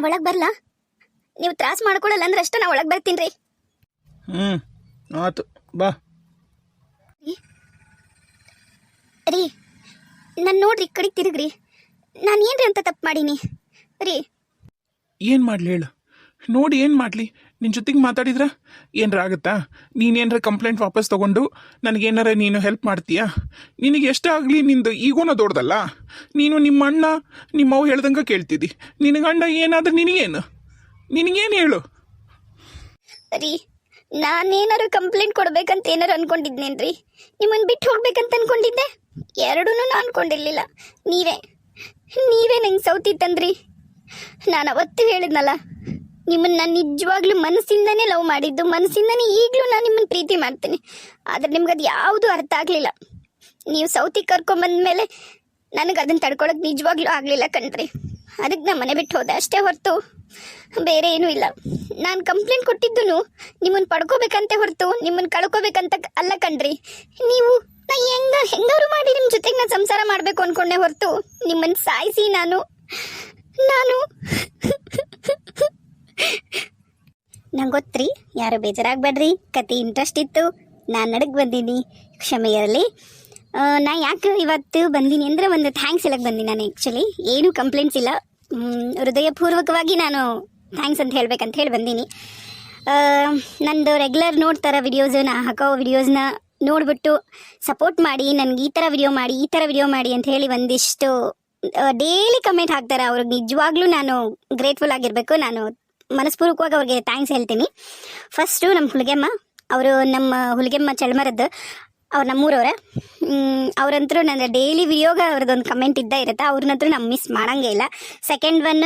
ಒಳಗೆ ಬರಲ್ಲ? ನೀವು ತ್ರಾಸ ಮಾಡ್ಕೊಳ್ಳಲ್ಲ ಅಂದ್ರೆ ಅಷ್ಟೇ ನಾ ಒಳಗೆ ಬರ್ತೀನಿ ರೀ. ಆತು ಬಾ ರೀ. ನಾನು ನೋಡ್ರಿ ಈ ಕಡೆ ತಿರುಗ್ರಿ. ನಾನು ಏನ್ರಿ ಅಂತ ತಪ್ಪು ಮಾಡೀನಿ ರೀ? ಏನು ಮಾಡಲಿ ಹೇಳು? ನೋಡಿ ಏನು ಮಾಡಲಿ? ನಿನ್ನ ಜೊತೆಗೆ ಮಾತಾಡಿದ್ರ ಏನರ ಆಗುತ್ತಾ? ನೀನೇನಾರ ಕಂಪ್ಲೇಂಟ್ ವಾಪಸ್ ತೊಗೊಂಡು ನನಗೇನಾರ ನೀನು ಹೆಲ್ಪ್ ಮಾಡ್ತೀಯಾ? ನಿನಗೆ ಎಷ್ಟಾಗಲಿ ನಿಂದು ಈಗೋನ ದೊಡ್ಡದಲ್ಲ. ನೀನು ನಿಮ್ಮ ಅಣ್ಣ ನಿಮ್ಮವ್ವ ಹೇಳ್ದಂಗೆ ಕೇಳ್ತಿದ್ದಿ. ನಿನ್ನ ಗಂಡ ಏನಾದ್ರೆ ನಿನಗೇನು ಹೇಳು? ರೀ, ನಾನೇನಾರು ಕಂಪ್ಲೇಂಟ್ ಕೊಡ್ಬೇಕಂತ ಏನಾರು ಅನ್ಕೊಂಡಿದ್ನೇನ್ರಿ? ನಿಮ್ಮನ್ನು ಬಿಟ್ಟು ಹೋಗ್ಬೇಕಂತ ಅನ್ಕೊಂಡಿದ್ದೆ. ಎರಡೂ ನಾನು ಅನ್ಕೊಂಡಿರ್ಲಿಲ್ಲ. ನೀವೇ ನಂಗೆ ಸೌತಿ ತಂದ್ರಿ. ನಾನು ಅವತ್ತು ಹೇಳಿದ್ನಲ್ಲ, ನಿಮ್ಮನ್ನು ನಾನು ನಿಜವಾಗ್ಲೂ ಮನಸ್ಸಿಂದನೇ ಲವ್ ಮಾಡಿದ್ದು, ಮನಸ್ಸಿಂದನೇ ಈಗಲೂ ನಾನು ನಿಮ್ಮನ್ನು ಪ್ರೀತಿ ಮಾಡ್ತೀನಿ. ಆದರೆ ನಿಮ್ಗೆ ಅದು ಯಾವುದೂ ಅರ್ಥ ಆಗಲಿಲ್ಲ. ನೀವು ಸೌತಿ ಕರ್ಕೊಂಬಂದ್ಮೇಲೆ ನನಗೆ ಅದನ್ನು ತಡ್ಕೊಳಕ್ಕೆ ನಿಜವಾಗ್ಲೂ ಆಗಲಿಲ್ಲ ಕಣ್ರಿ. ಅದಕ್ಕೆ ನಾನು ಮನೆ ಬಿಟ್ಟು ಹೋದೆ ಅಷ್ಟೇ ಹೊರತು ಬೇರೆ ಏನೂ ಇಲ್ಲ. ನಾನು ಕಂಪ್ಲೇಂಟ್ ಕೊಟ್ಟಿದ್ದು ನಿಮ್ಮನ್ನು ಪಡ್ಕೋಬೇಕಂತೆ ಹೊರತು ನಿಮ್ಮನ್ನು ಕಳ್ಕೋಬೇಕಂತ ಅಲ್ಲ ಕಣ್ರಿ. ನಾ ಹೆಂಗಾರು ಮಾಡಿ ನಿಮ್ಮ ಜೊತೆಗೆ ನಾನು ಸಂಸಾರ ಮಾಡಬೇಕು ಅಂದ್ಕೊಂಡೆ ಹೊರತು ನಿಮ್ಮನ್ನು ಸಾಯಿಸಿ ನಾನು ನಂಗೆ ಗೊತ್ತ್ರಿ, ಯಾರು ಬೇಜಾರಾಗಬೇಡ್ರಿ. ಕತೆ ಇಂಟ್ರೆಸ್ಟ್ ಇತ್ತು, ನಾನು ನಡಕ್ಕೆ ಬಂದೀನಿ, ಕ್ಷಮೆ ಇರಲಿ. ನಾ ಯಾಕೆ ಇವತ್ತು ಬಂದೀನಿ ಅಂದರೆ ಒಂದು ಥ್ಯಾಂಕ್ಸ್ ಹೇಳಕ್ಕೆ ಬಂದೀನಿ. ನಾನು ಆ್ಯಕ್ಚುಲಿ ಏನೂ ಕಂಪ್ಲೇಂಟ್ಸ್ ಇಲ್ಲ, ಹೃದಯಪೂರ್ವಕವಾಗಿ ನಾನು ಥ್ಯಾಂಕ್ಸ್ ಅಂತ ಹೇಳ್ಬೇಕಂತ ಹೇಳಿ ಬಂದೀನಿ. ನಂದು ರೆಗ್ಯುಲರ್ ನೋಡ್ತಾರ ವಿಡಿಯೋಸ್, ನಾ ಹಾಕೋ ವಿಡಿಯೋಸ್ನ ನೋಡಿಬಿಟ್ಟು ಸಪೋರ್ಟ್ ಮಾಡಿ, ನನಗೆ ಈ ಥರ ವಿಡಿಯೋ ಮಾಡಿ ಅಂತ ಹೇಳಿ ಒಂದಿಷ್ಟು ಡೈಲಿ ಕಮೆಂಟ್ ಹಾಕ್ತಾರೆ. ಅವ್ರಿಗೆ ನಿಜವಾಗ್ಲೂ ನಾನು ಗ್ರೇಟ್ಫುಲ್ ಆಗಿರಬೇಕು. ನಾನು ಮನಸ್ಪೂರ್ವಕವಾಗಿ ಅವ್ರಿಗೆ ಥ್ಯಾಂಕ್ಸ್ ಹೇಳ್ತೀನಿ. ಫಸ್ಟು ನಮ್ಮ ಹುಲಿಗೆಮ್ಮ, ಅವರು ನಮ್ಮ ಹುಲಿಗೆಮ್ಮ ಚಳ್ಮರದ್ದು, ಅವ್ರು ನಮ್ಮೂರವ್ರೆ. ಅವ್ರಂತರೂ ನನ್ನ ಡೈಲಿ ವಿಡಿಯೋಗೆ ಅವ್ರದ್ದೊಂದು ಕಮೆಂಟ್ ಇರುತ್ತೆ. ಅವ್ರನ್ನಂತರೂ ನಾವು ಮಿಸ್ ಮಾಡೋಂಗೇ ಇಲ್ಲ. ಸೆಕೆಂಡ್ ಒನ್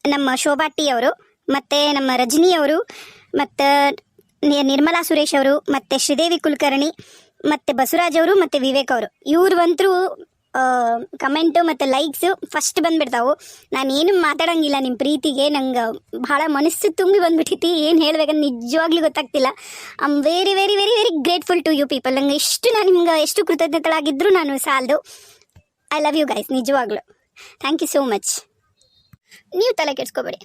ನಮ್ಮ ಶೋಭಾಟಿ ಅವರು, ಮತ್ತು ನಮ್ಮ ರಜನಿ ಅವರು, ಮತ್ತು ನಿರ್ಮಲಾ ಸುರೇಶ್ ಅವರು, ಮತ್ತು ಶ್ರೀದೇವಿ ಕುಲಕರ್ಣಿ, ಮತ್ತು ಬಸವರಾಜ್ ಅವರು, ಮತ್ತು ವಿವೇಕ್ ಅವರು. ಇವ್ರಂತರೂ ಕಮೆಂಟು ಮತ್ತು ಲೈಕ್ಸು ಫಸ್ಟ್ ಬಂದುಬಿಡ್ತಾವೆ. ನಾನೇನು ಮಾತಾಡೋಂಗಿಲ್ಲ. ನಿಮ್ಮ ಪ್ರೀತಿಗೆ ನಂಗೆ ಭಾಳ ಮನಸ್ಸು ತುಂಬಿ ಬಂದುಬಿಟ್ಟೈತಿ. ಏನು ಹೇಳ್ಬೇಕಂತ ನಿಜವಾಗ್ಲೂ ಗೊತ್ತಾಗ್ತಿಲ್ಲ. I am very very very very grateful to you people. ನಂಗೆ ನಾನು ನಿಮ್ಗೆ ಎಷ್ಟು ಕೃತಜ್ಞತೆಗಳಾಗಿದ್ದರೂ ನಾನು ಸಾಲದು. ಐ ಲವ್ ಯು ಗೈಸ್, ನಿಜವಾಗ್ಲೂ ಥ್ಯಾಂಕ್ ಯು ಸೋ ಮಚ್. ನೀವು ತಲೆ ಕೆಡ್ಸ್ಕೊಬೇಡಿ.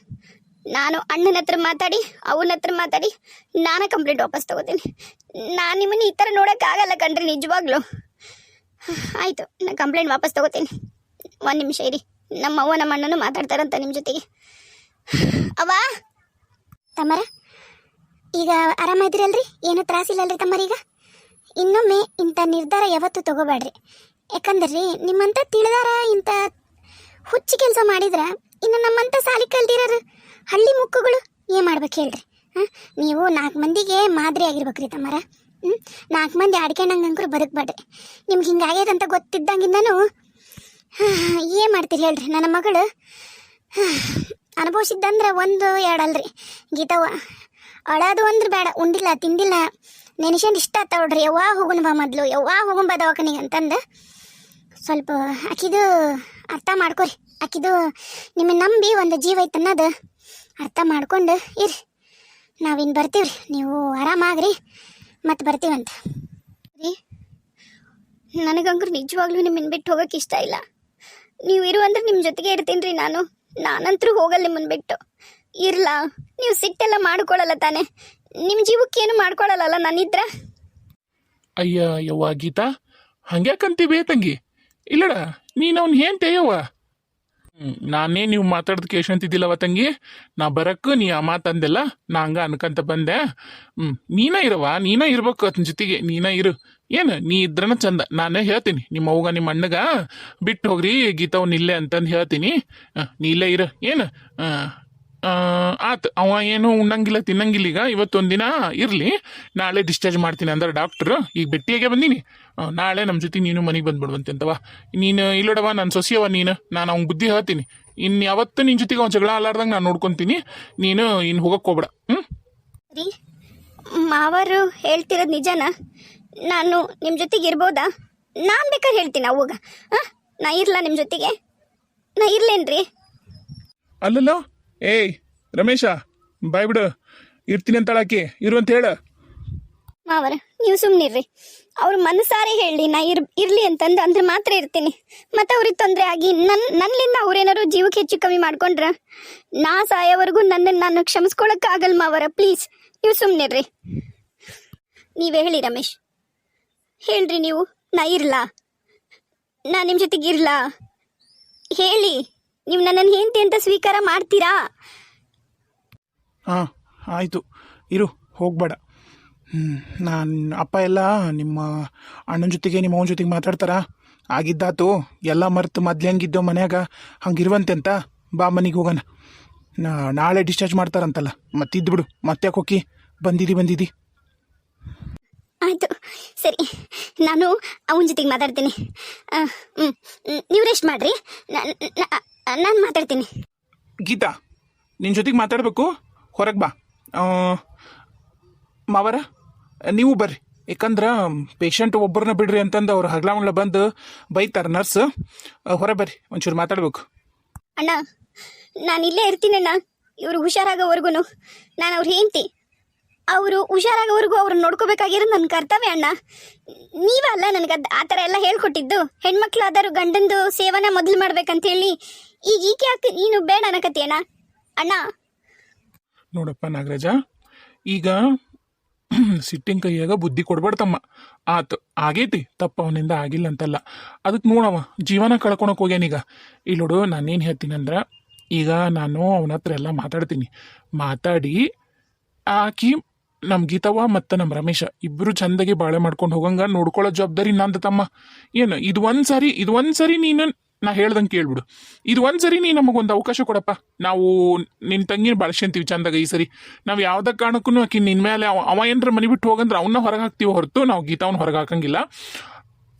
ನಾನು ಅಣ್ಣನ ಹತ್ರ ಮಾತಾಡಿ, ಅವನ ಹತ್ರ ಮಾತಾಡಿ ನಾನೇ ಕಂಪ್ಲೇಂಟ್ ವಾಪಸ್ ತೊಗೋತೀನಿ. ನಾನು ನಿಮ್ಮನ್ನು ಈ ಥರ ನೋಡೋಕ್ಕಾಗಲ್ಲ ಕಣ್ರಿ, ನಿಜವಾಗ್ಲೂ. ಆಯಿತು, ನಾನು ಕಂಪ್ಲೇಂಟ್ ವಾಪಸ್ ತೊಗೋತೀನಿ. ಒಂದು ನಿಮಿಷ ಇರಿ, ನಮ್ಮ ಅವ್ವ ನಮ್ಮ ಅಣ್ಣನೂ ಮಾತಾಡ್ತಾರಂತ ನಿಮ್ಮ ಜೊತೆಗೆ. ಅವ್ವ ತಮ್ಮರ, ಈಗ ಆರಾಮಾಗಿದ್ದೀರಲ್ರಿ? ಏನೂ ತ್ರಾಸಿಲ್ಲಲ್ರಿ ತಮ್ಮರೀಗ? ಇನ್ನೊಮ್ಮೆ ಇಂಥ ನಿರ್ಧಾರ ಯಾವತ್ತೂ ತೊಗೋಬೇಡ್ರಿ. ಯಾಕಂದ್ರೆ ನಿಮ್ಮಂಥ ತಿಳಿದಾರ ಇಂಥ ಹುಚ್ಚಿ ಕೆಲಸ ಮಾಡಿದ್ರೆ ಇನ್ನು ನಮ್ಮಂಥ ಸಾಲಿ ಕಲ್ತಿರೋರು ಹಳ್ಳಿ ಮುಕ್ಕುಗಳು ಏನು ಮಾಡ್ಬೇಕು ಹೇಳ್ರಿ? ನೀವು 4 ಮಂದಿಗೆ ಮಾದರಿ ಆಗಿರ್ಬೇಕ್ರಿ ತಮ್ಮರ. 4 ಮಂದಿ ಆಡ್ಕೊಂಡಂಗಂಕರು ಬದುಕಬೇಡ್ರಿ. ನಿಮ್ಗೆ ಹಿಂಗಾಗ್ಯದಂತ ಗೊತ್ತಿದ್ದಂಗಿಂದನೂ ಏನು ಮಾಡ್ತೀರಿ ಹೇಳ್ರಿ? ನನ್ನ ಮಗಳು ಅನುಭವಿಸಿದ್ದಂದ್ರೆ 1 2 ಅಲ್ರಿ ಗೀತವ್ವ. ಅಳೋದು ಅಂದ್ರೆ ಬೇಡ, ಉಂಡಿಲ್ಲ ತಿಂದಿಲ್ಲ ನೆನೆಸ್ಕೊಂಡು ಇಷ್ಟ ಆತಾವ್ರಿ. ಯಾವಾಗ ಹೋಗುಣ ಬಾ ಮೊದಲು, ಯಾವಾಗ ಹೋಗುಣ ಬಾ ದವಾಖಾನಿಗೆ ಅಂತಂದು ಸ್ವಲ್ಪ ಆಕಿದು ಅರ್ಥ ಮಾಡ್ಕೊರಿ. ಆಕಿದು ನಿಮ್ಮನ್ನು ನಂಬಿ ಒಂದು ಜೀವ ಐತೆ ಅನ್ನೋದು ಅರ್ಥ ಮಾಡ್ಕೊಂಡು ಇರಿ. ನಾವಿನ್ನು ಬರ್ತೀವಿ ರೀ, ನೀವು ಆರಾಮಾಗ್ರಿ, ಮತ್ತೆ ಬರ್ತೀವಂತ ರೀ. ನನಗಂಗ್ರು ನಿಜವಾಗ್ಲೂ ನಿಮ್ಮನ್ನು ಬಿಟ್ಟು ಹೋಗೋಕೆ ಇಷ್ಟ ಇಲ್ಲ. ನೀವು ಇರುವಂದ್ರೆ ನಿಮ್ಮ ಜೊತೆಗೆ ಇರ್ತೀನಿ ರೀ. ನಾನಂತರೂ ಹೋಗಲ್ಲ ನಿಮ್ಮನ್ನು ಬಿಟ್ಟು. ಇರಲ್ಲ, ನೀವು ಸಿಟ್ಟೆಲ್ಲ ಮಾಡ್ಕೊಳ್ಳಲ್ಲ ತಾನೆ? ನಿಮ್ಮ ಜೀವಕ್ಕೇನು ಮಾಡ್ಕೊಳ್ಳಲ್ಲ ನಾನಿದ್ರ? ಅಯ್ಯ ಯವ್ವ ಗೀತಾ, ಹಂಗ್ಯಾಕಂತೀವಿ ತಂಗಿ? ಇಲ್ಲಡ, ನೀನು ಅವ್ನು ಹೇಳ್ತೇಯವ್ವ. ನಾನೇ ನೀವು ಮಾತಾಡ್ದು ಕೇಶಂತಿದ್ದಿಲ್ಲವ ತಂಗಿ. ನಾ ಬರಕ್ಕೆ ನೀ ಆ ಮಾತಂದೆಲ್ಲ ನಾ ಹಂಗ ಅನ್ಕಂತ ಬಂದೆ. ನೀನ ಇರ್ಬೇಕು ಅತನ ಜೊತೆಗೆ, ನೀನ ಇರು. ಏನು ನೀ ಇದ್ರನ ಚಂದ. ನಾನೇ ಹೇಳ್ತೀನಿ ನಿಮ್ಮ ಅವ್ಗ ನಿಮ್ಮ ಅಣ್ಣಗ ಬಿಟ್ಟು ಹೋಗ್ರಿ ಗೀತವ್ನ ಇಲ್ಲೇ ಅಂತಂದು ಹೇಳ್ತೀನಿ. ನೀ ಇಲ್ಲೇ ಇರು. ಏನು ಆತು, ಅವ ಏನು ಉಣ್ಣಂಗಿಲ್ಲ ತಿನ್ನಂಗಿಲ್ಲ. ಈಗ ಇವತ್ತೊಂದಿನ ಇರಲಿ, ನಾಳೆ ಡಿಸ್ಚಾರ್ಜ್ ಮಾಡ್ತೀನಿ ಅಂದ್ರೆ ಡಾಕ್ಟ್ರು. ಈಗ ಭೇಟಿಯಾಗೆ ಬಂದೀನಿ, ನಾಳೆ ನಮ್ಮ ಜೊತೆ ನೀನು ಮನೆಗೆ ಬಂದ್ಬಿಡುವಂತೆ ಅಂತವ. ನೀನು ಇಲ್ಲೋಡವ, ನಾನು ಸೊಸಿಯವ ನಾನು ಅವ್ನ ಬುದ್ಧಿ ಹೇಳ್ತೀನಿ. ಇನ್ನು ಯಾವತ್ತು ನಿನ್ನ ಜೊತೆಗೆ ಅವ್ನು ಜಗಳ ಆಲಾರ್ದಂಗೆ ನಾನು ನೋಡ್ಕೊತೀನಿ. ನೀನು ಇನ್ನು ಹೋಗಕ್ಕೆ ಹೋಗ್ಬೇಡ. ರೀ, ಮಾವರು ಹೇಳ್ತಿರೋದು ನಿಜನಾ? ನಾನು ನಿಮ್ಮ ಜೊತೆಗೆ ಇರ್ಬೋದಾ? ನಾನು ಬೇಕಾದ್ರೆ ಹೇಳ್ತೀನಿ ಅವಾಗ. ನಾ ಇರ್ಲಾ ನಿಮ್ಮ ಜೊತೆಗೆ? ನಾ ಇರ್ಲೇನ್ರಿ? ಅಲ್ಲಲ್ಲ, ಏಯ್ ರಮೇಶ, ಬಾಯ್ ಬಿಡು. ಇರ್ತೀನಿ ಅಂತಳಾಕಿ, ಇರು ಅಂತ ಹೇಳ. ಮಾವರ ನೀವು ಸುಮ್ಮನಿರ್ರಿ. ಅವ್ರ ಮನಸಾರೆ ಹೇಳಿ ನಾ ಇರ್ಲಿ ಅಂತಂದು ಅಂದ್ರೆ ಮಾತ್ರ ಇರ್ತೀನಿ. ಮತ್ತೆ ಅವ್ರಿಗೆ ತೊಂದರೆ ಆಗಿ ನನ್ನಿಂದ ಅವ್ರೇನಾದ್ರು ಜೀವಕ್ಕೆ ಹೆಚ್ಚು ಕಮ್ಮಿ ಮಾಡ್ಕೊಂಡ್ರ ನಾ ಸಾಯೋವರೆಗೂ ನನ್ನನ್ನು ನಾನು ಕ್ಷಮಿಸ್ಕೊಳಕ್ಕಾಗಲ್ಲ ಮಾವರ. ಪ್ಲೀಸ್ ನೀವು ಸುಮ್ಮನಿರ್ರಿ. ನೀವೇ ಹೇಳಿ ರಮೇಶ್, ಹೇಳ್ರಿ ನೀವು. ನಾ ಇರ್ಲಾ? ನಾ ನಿಮ್ಮ ಜೊತೆಗೆ ಇರ್ಲಾ? ಹೇಳಿ, ನೀವು ನನ್ನನ್ನು ಹೆಂಡತಿ ಅಂತ ಸ್ವೀಕಾರ ಮಾಡ್ತೀರಾ? ಹಾಂ ಆಯಿತು, ಇರು, ಹೋಗಬೇಡ. ನಾನು ಅಪ್ಪ ಎಲ್ಲ ನಿಮ್ಮ ಅಣ್ಣನ ಜೊತೆಗೆ ನಿಮ್ಮ ಅವನ ಜೊತೆಗೆ ಮಾತಾಡ್ತಾರ. ಆಗಿದ್ದಾತು, ಎಲ್ಲ ಮರೆತು ಮೊದ್ಲು ಹೆಂಗಿದ್ದೋ ಮನ್ಯಾಗ ಹಂಗಿರುವಂತೆ ಅಂತ. ಬಾ ಮನೆಗೆ ಹೋಗೋಣ. ನಾಳೆ ಡಿಸ್ಚಾರ್ಜ್ ಮಾಡ್ತಾರಂತಲ್ಲ, ಮತ್ತೆ ಇದ್ಬಿಡು. ಮತ್ತೆ ಯಾಕೆ ಹೋಗಿ ಬಂದಿದ್ದಿ. ಆಯಿತು ಸರಿ, ನಾನು ಅವನ ಜೊತೆಗೆ ಮಾತಾಡ್ತೀನಿ. ನೀವು ರೆಸ್ಟ್ ಮಾಡಿರಿ, ನಾನು ಮಾತಾಡ್ತೀನಿ. ಗೀತಾ, ನಿನ್ನ ಜೊತೆಗೆ ಮಾತಾಡಬೇಕು, ಹೊರಗೆ ಬಾ. ಮಾವರ ನೀವು ಬರ್ರಿ, ಯಾಕಂದ್ರೆ ಪೇಷಂಟ್ ಒಬ್ಬರನ್ನ ಬಿಡ್ರಿ ಅಂತಂದು ಅವ್ರು ಹಗ್ಲ ಬಂದು ಬೈತಾರೆ ನರ್ಸ್. ಹೊರ ಬರ್ರಿ, ಒಂಚೂರು ಮಾತಾಡ್ಬೇಕು. ಅಣ್ಣ, ನಾನು ಇಲ್ಲೇ ಇರ್ತೀನಣ್ಣ. ಇವರು ಹುಷಾರಾಗೋವರೆಗೂ ನಾನು ಅವ್ರು ಹೆಂಡ್ತಿ. ಅವರು ಹುಷಾರಾಗೋವರೆಗೂ ಅವ್ರನ್ನ ನೋಡ್ಕೋಬೇಕಾಗಿರೋದು ನನ್ನ ಕರ್ತವ್ಯ ಅಣ್ಣ. ನೀವಲ್ಲ ನನಗೆ ಆ ಥರ ಎಲ್ಲ ಹೇಳ್ಕೊಟ್ಟಿದ್ದು. ಹೆಣ್ಮಕ್ಳಾದರೂ ಗಂಡಂದು ಸೇವನೆ ಮೊದಲು ಮಾಡ್ಬೇಕಂತ ಹೇಳಿ. ಈಗ ಈಕೆ ಯಾಕೆ ನೀನು ಬೇಡ ಅನ್ನಕತ್ತಿ ಅಣ್ಣ? ಅಣ್ಣ ನೋಡಪ್ಪ ನಾಗರಾಜ, ಈಗ ಸಿಟ್ಟಿನ ಕೈಯಾಗ ಬುದ್ಧಿ ಕೊಡ್ಬೇಡ್ತಮ್ಮ. ಆತು, ಆಗೈತಿ ತಪ್ಪ, ಅವನಿಂದ ಆಗಿಲ್ಲ ಅಂತಲ್ಲ. ಅದಕ್ಕೆ ನೋಡವ ಜೀವನ ಕಳ್ಕೊಳಕ್ ಹೋಗ್ಯಾನೀಗ. ಇಲ್ಲಿ ನೋಡು, ನಾನೇನು ಹೇಳ್ತೀನಂದ್ರೆ, ಈಗ ನಾನು ಅವನ ಹತ್ರ ಎಲ್ಲ ಮಾತಾಡಿ ಆಕಿ ನಮ್ಮ ಗೀತವ್ವ ಮತ್ತು ನಮ್ಮ ರಮೇಶ ಇಬ್ಬರು ಚಂದಾಗಿ ಬಾಳೆ ಮಾಡ್ಕೊಂಡು ಹೋಗಂಗ ನೋಡ್ಕೊಳ್ಳೋ ಜವಾಬ್ದಾರಿ ನಂದು ತಮ್ಮ. ಏನು ಇದು ಒಂದ್ಸರಿ ನೀನು ನಾ ಹೇಳ್ದಂಗೆ ಕೇಳ್ಬಿಡು. ಇದು ಒಂದ್ಸರಿ ನೀ ನಮಗೊಂದು ಅವಕಾಶ ಕೊಡಪ್ಪ. ನಾವು ನಿನ್ನ ತಂಗಿನ ಬಳಸ್ಕೊಂತೀವಿ ಚಂದಾಗ. ಈ ಸರಿ ನಾವು ಯಾವ್ದ ಕಾರಣಕ್ಕೂ ಆಕಿ ನಿನ್ನ ಮೇಲೆ ಅವ ಏನಾರ ಮನೆ ಬಿಟ್ಟು ಹೋಗಂದ್ರೆ ಅವನ್ನ ಹೊರಗೆ ಹಾಕ್ತೀವಿ ಹೊರತು ನಾವು ಗೀತಾವನ್ನ ಹೊರಗೆ ಹಾಕಂಗಿಲ್ಲ.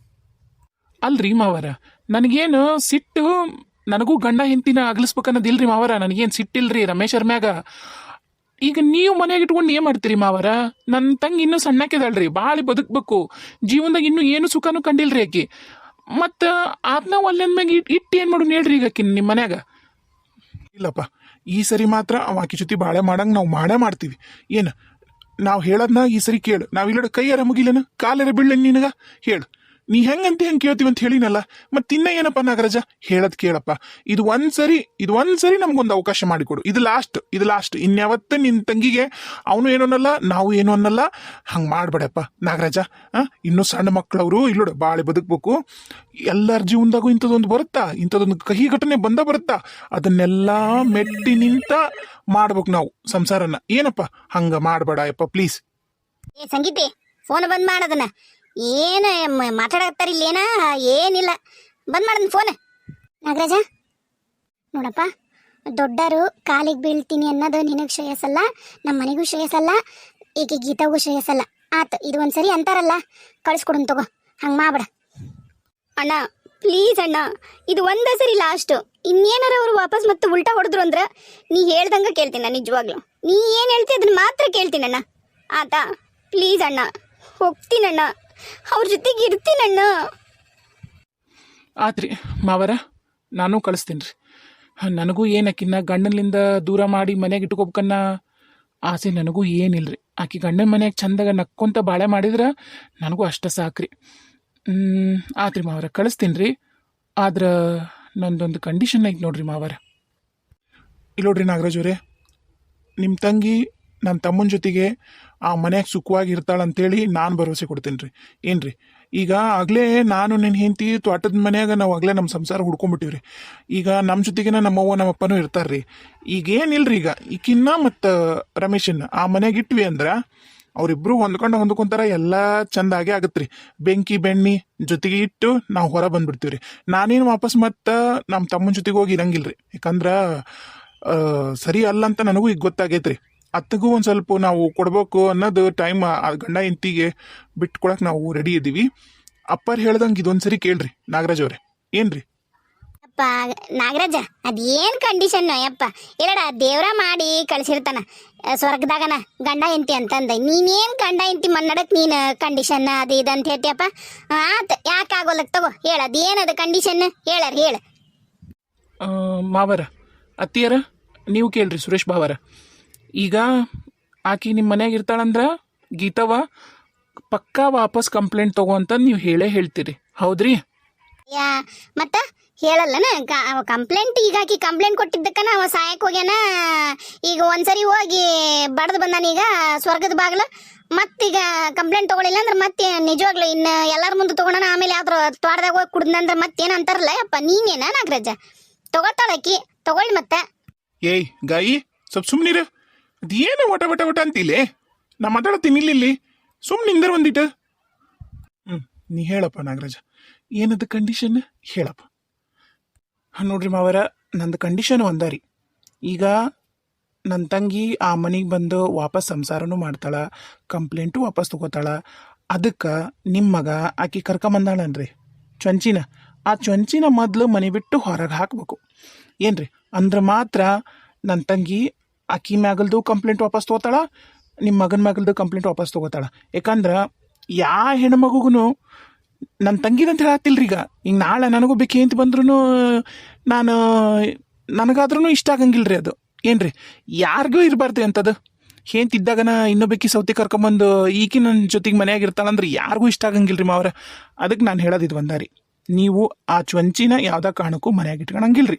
ಅಲ್ರಿ ಮಾವರ, ನನಗೇನು ಸಿಟ್ಟು, ನನಗೂ ಗಂಡ ಹೆಂಡತಿನ ಅಗಲಿಸ್ಬೇಕನ್ನೋದಿಲ್ರಿ ಮಾವರ. ನನಗೇನು ಸಿಟ್ಟಿಲ್ರಿ ರಮೇಶರ್ ಮ್ಯಾಗ. ಈಗ ನೀವು ಮನೆಯಾಗ ಇಟ್ಕೊಂಡು ಏನು ಮಾಡ್ತೀರಿ ಮಾವರ? ನನ್ನ ತಂಗಿ ಇನ್ನೂ ಸಣ್ಣಕ್ಕಿದಾಳ್ರಿ, ಭಾಳ ಬದುಕಬೇಕು. ಜೀವನದಾಗ ಇನ್ನೂ ಏನು ಸುಖನೂ ಕಂಡಿಲ್ರಿ ಆಕಿ. ಮತ್ತು ಅದನ್ನ ಒಲ್ಲೆಂದ ಮ್ಯಾಗ ಇಟ್ಟು ಏನು ಮಾಡೋಣ ಹೇಳ್ರಿ ಈಗ ಆಕಿ ನಿಮ್ಮ ಮನ್ಯಾಗ? ಇಲ್ಲಪ್ಪ, ಈ ಸರಿ ಮಾತ್ರ ಅವ ಆಕಿ ಜೊತೆ ಬಾಳೆ ಮಾಡಂಗೆ ನಾವು ಮಾಡ್ತೀವಿ. ಏನು ನಾವು ಹೇಳೋದನ್ನ ಈ ಸರಿ ಕೇಳು. ನಾವಿಲ್ಲಡ ಕೈಯಾರ ಮುಗಿಲೇನ, ಕಾಲರ ಬೀಳೇನು ನಿನಗ? ಹೇಳು, ನೀ ಹೆಂಗಂತ ಹೆಂಗೆ ಕೇಳ್ತೀವಿ ಅಂತ ಹೇಳಿನಲ್ಲ. ಮತ್ತೆ ಇನ್ನ ಏನಪ್ಪ ನಾಗರಾಜ, ಹೇಳೋದು ಕೇಳಪ್ಪ. ಇದು ಒಂದ್ಸರಿ ನಮ್ಗೊಂದು ಅವಕಾಶ ಮಾಡಿಕೊಡು. ಇದು ಲಾಸ್ಟ್. ಇನ್ಯಾವತ್ತ ನಿನ್ನ ತಂಗಿಗೆ ಅವನು ಏನೂ ಅನ್ನಲ್ಲ, ನಾವು ಏನೂ ಅನ್ನಲ್ಲ. ಹಂಗೆ ಮಾಡ್ಬೇಡಪ್ಪ ನಾಗರಾಜ. ಇನ್ನೂ ಸಣ್ಣ ಮಕ್ಕಳವರು ಇಲ್ಲೋಡು ಬಾಳೆ ಬದುಕಬೇಕು. ಎಲ್ಲರ ಜೀವನದಾಗೂ ಇಂಥದ್ದೊಂದು ಬರುತ್ತಾ, ಇಂಥದ್ದೊಂದು ಕಹಿ ಘಟನೆ ಬರುತ್ತಾ, ಅದನ್ನೆಲ್ಲ ಮೆಟ್ಟಿ ನಿಂತ ಮಾಡ್ಬೇಕು ನಾವು ಸಂಸಾರನ. ಏನಪ್ಪ ಹಂಗ ಮಾಡ್ಬೇಡ ಯಪ್ಪ, ಪ್ಲೀಸ್. ಏ ಸಂಗೀತೆ, ಫೋನ್ ಬಂದ್ ಮಾಡೋದನ್ನ. ಏನು ಮಾತಾಡತ್ತಾರ ಇಲ್ಲೇನ? ಏನಿಲ್ಲ, ಬಂದ್ ಮಾಡೋದನ್ನ ಫೋನ್. ನಾಗರಾಜ ನೋಡಪ್ಪ, ದೊಡ್ಡರು ಕಾಲಿಗೆ ಬೀಳ್ತೀನಿ ಅನ್ನೋದು ನಿನಗೆ ಶ್ರೇಯಸ್ಸಲ್ಲ, ನಮ್ಮ ಮನೆಗೂ ಶ್ರೇಯಸ್ಸಲ್ಲ, ಈಕೆ ಗೀತಾಗೂ ಶ್ರೇಯಸ್ಸಲ್ಲ. ಆತು, ಇದು ಒಂದ್ಸರಿ ಅಂತಾರಲ್ಲ, ಕಳಿಸ್ಕೊಡನ್ ತಗೋ. ಹಂಗೆ ಮಾಡ್ಬೇಡ ಅಣ್ಣ, ಪ್ಲೀಸ್ ಅಣ್ಣ. ಇದು ಒಂದೇ ಸರಿ ಲಾಸ್ಟು. ಇನ್ನೇನಾರ ಅವರು ವಾಪಸ್ ಮತ್ತೆ ಉಲ್ಟಾ ಹೊಡೆದ್ರು ಅಂದ್ರೆ ನೀ ಹೇಳ್ದಂಗೆ ಕೇಳ್ತೀನಿ. ನಿಜವಾಗ್ಲು ನೀ ಏನು ಹೇಳ್ತಿ ಅದನ್ನ ಮಾತ್ರ ಕೇಳ್ತೀನಣ್ಣ. ಆತಾ, ಪ್ಲೀಸ್ ಅಣ್ಣ, ಹೋಗ್ತೀನಣ್ಣ, ಅವ್ರ ಜೊತೆಗೆ ಇರ್ತೀನಣ್ಣ. ಆತ್ರಿ ಮಾವರ, ನಾನು ಕಳಿಸ್ತೀನಿ ರೀ. ನನಗೂ ಏನಕ್ಕಿನ್ನ ಗಂಡನಿಂದ ದೂರ ಮಾಡಿ ಮನೆಗೆ ಇಟ್ಕೋಬೇಕನ್ನ ಆಸೆ ನನಗೂ ಏನಿಲ್ರಿ. ಆಕಿ ಗಂಡನ ಮನೆಯಾಗ ಚಂದಾಗ ನಕ್ಕೊಂತ ಬಾಳೆ ಮಾಡಿದ್ರೆ ನನಗೂ ಅಷ್ಟ ಸಾಕ್ರಿ. ಆತ್ರಿ ಮಾವರ, ಕಳಿಸ್ತೀನಿ ರೀ. ಆದ್ರೆ ನಂದೊಂದು ಕಂಡೀಷನ್ ಐತೆ ನೋಡ್ರಿ ಮಾವರ. ಇಲ್ಲಿ ನೋಡ್ರಿ ನಾಗರಾಜ್ ಅವರೇ, ನಿಮ್ಮ ತಂಗಿ ನನ್ನ ತಮ್ಮನ ಜೊತೆಗೆ ಆ ಮನ್ಯಾಗ ಸುಖವಾಗಿ ಇರ್ತಾಳಂತೇಳಿ ನಾನು ಭರವಸೆ ಕೊಡ್ತೀನಿ ರೀ. ಏನ್ರಿ, ಈಗ ಆಗಲೇ ನಾನು ನನ್ನ ಹೆಂಡತಿ ತೋಟದ ಮನ್ಯಾಗ ನಾವು ಆಗಲೇ ನಮ್ಮ ಸಂಸಾರ ಹುಡ್ಕೊಂಡ್ಬಿಟ್ಟಿವ್ರಿ. ಈಗ ನಮ್ಮ ಜೊತೆಗೇನ ನಮ್ಮವ್ವ ನಮ್ಮಪ್ಪನೂ ಇರ್ತಾರ್ರಿ. ಈಗೇನಿಲ್ರಿ, ಈಗ ಈಕಿನ್ನ ಮತ್ತು ರಮೇಶನ್ನ ಆ ಮನ್ಯಾಗ ಇಟ್ವಿ ಅಂದ್ರೆ ಅವರಿಬ್ರು ಹೊಂದ್ಕೊಂತಾರ, ಎಲ್ಲ ಚಂದಾಗೆ ಆಗತ್ರಿ. ಬೆಂಕಿ ಬೆಣ್ಣಿ ಜೊತೆಗೆ ಇಟ್ಟು ನಾವು ಹೊರ ಬಂದ್ಬಿಡ್ತೀವ್ರಿ. ನಾನೇನು ವಾಪಸ್ ಮತ್ತು ನಮ್ಮ ತಮ್ಮನ ಜೊತೆಗೆ ಹೋಗಿ ಇರಂಗಿಲ್ರಿ. ಯಾಕಂದ್ರೆ ಸರಿ ಅಲ್ಲ ಅಂತ ನನಗೂ ಈಗ ಗೊತ್ತಾಗೈತ್ರಿ. ಅತ್ತಗೂ ಒಂದು ಸ್ವಲ್ಪ ನಾವು ಕೊಡ್ಬೇಕು ಅನ್ನೋದು ಟೈಮ್ ಗಂಡ ಹೆಂಡತಿಗೆ ಬಿಟ್ಕೊಳಕ್ ನಾವು ರೆಡಿ ಇದ್ದೀವಿ. ಅಪ್ಪರ್ ಹೇಳ್ದಂಗೆ ಇದೊಂದ್ಸರಿ ಕೇಳ್ರಿ ನಾಗರಾಜ್ ಅವ್ರೆ, ಏನ್ರಿ? ಅಪ್ಪ ನಾಗರಾಜ, ಅದೇನು ಕಂಡೀಷನ್ ಯಪ್ಪ? ಇಲ್ಲಡ, ದೇವ್ರ ಮಾಡಿ ಕಳ್ಸಿರ್ತಾನ ಸ್ವರ್ಗದಾಗನ ಗಂಡ ಹೆಂಡತಿ ಅಂತಂದ. ನೀನೇನು ಗಂಡ ಹೆಂಡತಿ ಮನ್ನಡಕ್ ನೀನು ಕಂಡೀಷನ್ ಅದು ಇದು ಅಂತ ಹೇಳ್ತೀಯಪ್ಪ? ಆತ, ಯಾಕೆ ಆಗೋಲ್ಲಕ್ ತಗೋ, ಹೇಳ ಅದೇನದು ಕಂಡೀಷನ್, ಹೇಳ. ಮಾವರ, ಅತ್ತಿಯರ, ನೀವು ಕೇಳ್ರಿ ಸುರೇಶ್ ಭಾವರ. ಈಗ ಆಕಿ ನಿಮ್ಮ ಮನ್ಯಾಗ ಇರ್ತಾಳಂದ್ರ ಗೀತವ್ವ ಪಕ್ಕಾ ವಾಪಸ್ ಕಂಪ್ಲೇಂಟ್ ತಗೋ ಅಂತ ನೀವು ಹೇಳೇ ಹೇಳ್ತೀರಿ ಹೌದ್ರಿ? ಯಾ ಮತ್ತ ಹೇಳಲ್ಲನ ಕಂಪ್ಲೇಂಟ್ ಈಗ ಆಕಿ ಕಂಪ್ಲೇಂಟ್ ಕೊಟ್ಟಿದ್ದಕ್ಕನ ಅವ ಸಾಯಕ್ ಹೋಗ್ಯಾನ. ಈಗ ಒಂದ್ಸರಿ ಹೋಗಿ ಬಡ್ದು ಬಂದಾನ ಈಗ ಸ್ವರ್ಗದ ಬಾಗ್ಲ. ಮತ್ತೀಗ ಕಂಪ್ಲೇಂಟ್ ತಗೊಳಿಲ್ಲ ಅಂದ್ರೆ ಮತ್ತೆ ನಿಜವಾಗ್ಲು ಇನ್ನು ಎಲ್ಲಾರ ಮುಂದೆ ತಗೊಂಡನ ಆಮೇಲೆ ಯಾವ್ದ್ರ ತೋಟದಾಗ ಹೋಗಿ ಕುಡ್ದಂದ್ರೆ ಮತ್ತೇನ್ ಅಂತಾರಲ್ಲ ಅಪ್ಪ ನೀನೇನ ನಾಗರಾಜ ತಗೋತಾಳಕಿ ತಗೊಳ್ಳಿ ಮತ್ತೆ. ಏಯ್ ಗಾಯಿ ಸ್ವಲ್ಪ ಸುಮ್ಮನಿರ. ಅದೇನು ಒಟ ಒಟ ಒಟ ಅಂತಿಲ್ಲೇ ನಾ ಮಾತಾಡತ್ತೀನಿ ಇಲ್ಲಿ ಸುಮ್ಮನೆ ನಿಂದರ್ ಒಂದಿಟ್ಟು. ನೀ ಹೇಳಪ್ಪ ನಾಗರಾಜ, ಏನದು ಕಂಡೀಷನ್ ಹೇಳಪ್ಪ. ನೋಡ್ರಿ ಮಾವರ, ನಂದು ಕಂಡೀಷನ್ ಒಂದಾರಿ. ಈಗ ನನ್ನ ತಂಗಿ ಆ ಮನೆಗೆ ಬಂದು ವಾಪಸ್ ಸಂಸಾರನೂ ಮಾಡ್ತಾಳ, ಕಂಪ್ಲೇಂಟು ವಾಪಸ್ ತಗೋತಾಳ. ಅದಕ್ಕೆ ನಿಮ್ಮ ಮಗ ಆಕಿ ಕರ್ಕೊಂಬಂದಾಳನ್ರಿ ಚೊಂಚಿನ. ಆ ಚೊಂಚಿನ ಮೊದಲು ಮನೆ ಬಿಟ್ಟು ಹೊರಗೆ ಹಾಕ್ಬೇಕು ಏನ್ರಿ. ಅಂದ್ರೆ ಮಾತ್ರ ನನ್ನ ತಂಗಿ ಆಕಿ ಮ್ಯಾಗಲ್ದು ಕಂಪ್ಲೇಂಟ್ ವಾಪಸ್ ತಗೋತಾಳ, ನಿಮ್ಮ ಮಗನ ಮ್ಯಾಗಲ್ದು ಕಂಪ್ಲೇಂಟ್ ವಾಪಸ್ ತಗೋತಾಳ. ಯಾಕಂದ್ರೆ ಯಾವ ಹೆಣ್ಮಗುಗೂ ನನ್ನ ತಂಗಿದಂತ ಹೇಳತ್ತಿಲ್ರಿ. ಈಗ ನಾಳೆ ನನಗೂ ಬೇಕೇ ಅಂತ ಬಂದ್ರೂ ನನಗಾದ್ರೂ ಇಷ್ಟ ಆಗಂಗಿಲ್ರಿ ಅದು ಏನ್ರಿ. ಯಾರಿಗೂ ಇರಬಾರ್ದು ಅಂಥದ್ದು. ಹೇಂತಿದ್ದಾಗನ ಇನ್ನೊಬ್ಬಕಿ ಸೌತಿ ಕರ್ಕೊಂಬಂದು ಈಕಿ ನನ್ನ ಜೊತೆಗೆ ಮನೆಯಾಗ ಇರ್ತಾಳಂದ್ರೆ ಯಾರಿಗೂ ಇಷ್ಟ ಆಗಂಗಿಲ್ರಿ ಮಾವ್ರ. ಅದಕ್ಕೆ ನಾನು ಹೇಳೋದಿದ್ದು ಒಂದಾರಿ, ನೀವು ಆ ಚೊಂಚಿನ ಯಾವ್ದಾ ಕಾರಣಕ್ಕೂ ಮನೆಯಾಗ ಇಟ್ಕೊಳಂಗಿಲ್ರಿ.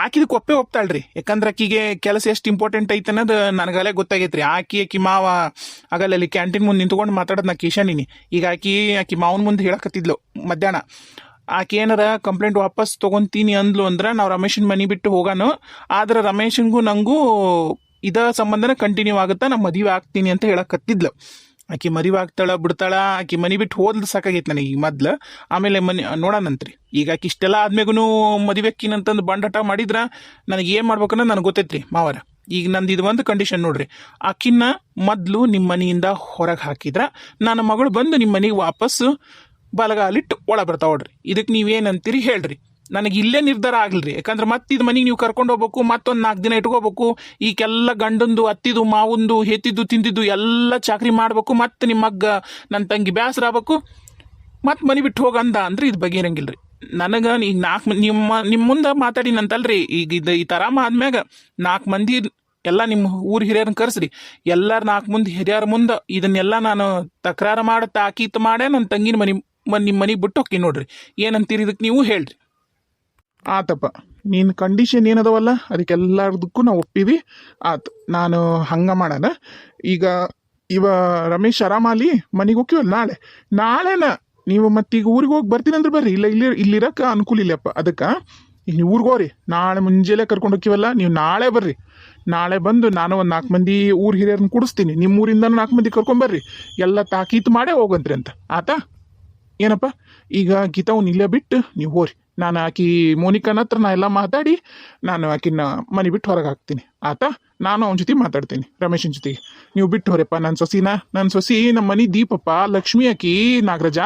ಆಕಿದ ಕೊಪ್ಪೆ ಒಪ್ತಾಳ್ರಿ. ಯಾಕಂದ್ರೆ ಆಕಿಗೆ ಕೆಲಸ ಎಷ್ಟು ಇಂಪಾರ್ಟೆಂಟ್ ಐತೆ ಅನ್ನೋದು ನನಗಲ್ಲೇ ಗೊತ್ತಾಗೈತ್ರಿ. ಆಕಿ ಮಾವ ಆಗಲ್ಲಿ ಕ್ಯಾಂಟೀನ್ ಮುಂದೆ ನಿಂತ್ಕೊಂಡು ಮಾತಾಡೋದು ನಾ ಕೇಶಾನಿನಿ. ಈಗ ಆಕಿ ಮಾವನ ಮುಂದೆ ಹೇಳಕತ್ತಿದ್ಲು ಮಧ್ಯಾಹ್ನ. ಆಕೆ ಏನಾರ ಕಂಪ್ಲೇಂಟ್ ವಾಪಸ್ ತೊಗೊತೀನಿ ಅಂದ್ಲು ಅಂದ್ರೆ ನಾವು ರಮೇಶನ್ ಮನೆ ಬಿಟ್ಟು ಹೋಗಾನು. ಆದ್ರೆ ರಮೇಶನ್ಗೂ ನಂಗೂ ಇದ ಸಂಬಂಧನ ಕಂಟಿನ್ಯೂ ಆಗುತ್ತಾ, ನಾ ಮದುವೆ ಆಗ್ತೀನಿ ಅಂತ ಹೇಳಕತ್ತಿದ್ಲು. ಆಕಿ ಮದುವೆ ಆಗ್ತಾಳ ಬಿಡ್ತಾಳ, ಆಕಿ ಮನೆ ಬಿಟ್ಟು ಹೋದ್ಲು ಸಾಕಾಗೈತೆ ನನಗೆ ಈಗ ಮೊದ್ಲು. ಆಮೇಲೆ ನೋಡೋಣಂತ್ರಿ. ಈಗ ಆಕಿ ಇಷ್ಟೆಲ್ಲ ಆದ್ಮೇಗೂ ಮದುವೆ ಅಕ್ಕಿನಂತಂದು ಬಂಡಾಟ ಮಾಡಿದ್ರ ನನಗೆ ಏನು ಮಾಡ್ಬೇಕನ್ನೋ ನನಗೆ ಗೊತ್ತೈತ್ರಿ ಮಾವರ. ಈಗ ನಂದು ಇದು ಒಂದು ಕಂಡೀಷನ್ ನೋಡ್ರಿ, ಆಕಿನ್ನ ಮೊದಲು ನಿಮ್ಮ ಮನೆಯಿಂದ ಹೊರಗೆ ಹಾಕಿದ್ರ ನನ್ನ ಮಗಳು ಬಂದು ನಿಮ್ಮ ಮನೆಗೆ ವಾಪಸ್ಸು ಬಲಗಾಲಿಟ್ಟು ಒಳ ಬರ್ತಾವ ನೋಡ್ರಿ. ಇದಕ್ಕೆ ನೀವೇನಂತೀರಿ ಹೇಳ್ರಿ. ನನಗೆ ಇಲ್ಲೇ ನಿರ್ಧಾರ ಆಗ್ಲ್ರಿ. ಯಾಕಂದ್ರೆ ಮತ್ತೆ ಇದು ಮನೆಗೆ ನೀವು ಕರ್ಕೊಂಡು ಹೋಗ್ಬೇಕು, ಮತ್ತೊಂದು 4 ದಿನ ಇಟ್ಕೋಬೇಕು. ಈಗೆಲ್ಲ ಗಂಡಂದು ಅತ್ತಿದು ಮಾವಂದು ಹೆತ್ತಿದ್ದು ತಿಂದಿದ್ದು ಎಲ್ಲ ಚಾಕ್ರಿ ಮಾಡ್ಬೇಕು. ಮತ್ತೆ ನಿಮ್ಮ ಮಗ್ಗ ನನ್ನ ತಂಗಿ ಬೇಸರ ಆಗ್ಬೇಕು, ಮತ್ತೆ ಮನೆ ಬಿಟ್ಟು ಹೋಗಂದ ಅಂದ್ರೆ ಇದು ಬಗೆಹರಂಗಿಲ್ರಿ. ನನಗೆ ಈಗ 4 ನಿಮ್ಮ ಮುಂದೆ ಮಾತಾಡಿನಂತಲ್ರಿ. ಈಗ ಈ ಥರ ಆದ್ಮ್ಯಾಗ 4 ಮಂದಿ ಎಲ್ಲ ನಿಮ್ಮ ಊರು ಹಿರಿಯರನ್ನ ಕರೆಸ್ರಿ. ಎಲ್ಲಾರು 4 ಮಂದಿ ಹಿರಿಯರ ಮುಂದೆ ಇದನ್ನೆಲ್ಲ ನಾನು ತಕರಾರು ಮಾಡತ್ತ ತಾಕೀತು ಮಾಡೇ ನನ್ನ ತಂಗಿನ ನಿಮ್ಮ ಮನೆಗೆ ಬಿಟ್ಟು ಹೋಗಿ ನೋಡ್ರಿ. ಏನಂತೀರಿ ಇದಕ್ಕೆ ನೀವು ಹೇಳ್ರಿ. ಆತಪ್ಪ, ನೀನು ಕಂಡೀಷನ್ ಏನದವಲ್ಲ ಅದಕ್ಕೆಲ್ಲದಕ್ಕೂ ನಾವು ಒಪ್ಪಿವಿ. ಆತು, ನಾನು ಹಂಗೆ ಮಾಡೋಣ. ಈಗ ರಮೇಶ್ ಆರಾಮಾಲಿ ಮನೆಗೆ ಹೋಗ್ತೀವಲ್ಲ ನಾಳೆನ ನೀವು ಮತ್ತೀಗ ಊರಿಗೆ ಹೋಗಿ ಬರ್ತೀನಿ ಅಂದ್ರೆ ಬರ್ರಿ. ಇಲ್ಲಿರಕ್ಕೆ ಅನುಕೂಲ ಇಲ್ಲಪ್ಪ. ಅದಕ್ಕೆ ಈಗ ನೀವು ಊರಿಗೆ ಹೋಗ್ರಿ. ನಾಳೆ ಮುಂಜಾನೆ ಕರ್ಕೊಂಡು ಹೋಗ್ತೀವಲ್ಲ, ನೀವು ನಾಳೆ ಬರ್ರಿ. ನಾಳೆ ಬಂದು ನಾನು ಒಂದು 4 ಮಂದಿ ಊರು ಹಿರಿಯರನ್ನ ಕೂಡಿಸ್ತೀನಿ. ನಿಮ್ಮ ಊರಿಂದ 4 ಮಂದಿ ಕರ್ಕೊಂಬರ್ರಿ. ಎಲ್ಲ ತಾಕೀತು ಮಾಡೇ ಹೋಗಂತ್ರಿ ಅಂತ ಆತಾ ಏನಪ್ಪ. ಈಗ ಗೀತಾವ್ನ ಇಲ್ಲೇ ಬಿಟ್ಟು ನೀವು ಹೋರಿ. ನಾನು ಆಕಿ ಮೋನಿಕನ ಹತ್ರ ನಾ ಎಲ್ಲ ಮಾತಾಡಿ ನಾನು ಆಕಿನ ಮನೆ ಬಿಟ್ಟು ಹೊರಗೆ ಹಾಕ್ತೀನಿ ಆತಾ. ನಾನು ಅವನ ಜೊತೆ ಮಾತಾಡ್ತೀನಿ, ರಮೇಶನ ಜೊತೆಗೆ. ನೀವು ಬಿಟ್ಟು ಹೊರಪ್ಪ ನನ್ನ ಸೊಸಿ ನಮ್ಮ ಮನೆ ದೀಪಪ್ಪ, ಲಕ್ಷ್ಮಿ ಆಕಿ ನಾಗರಾಜ.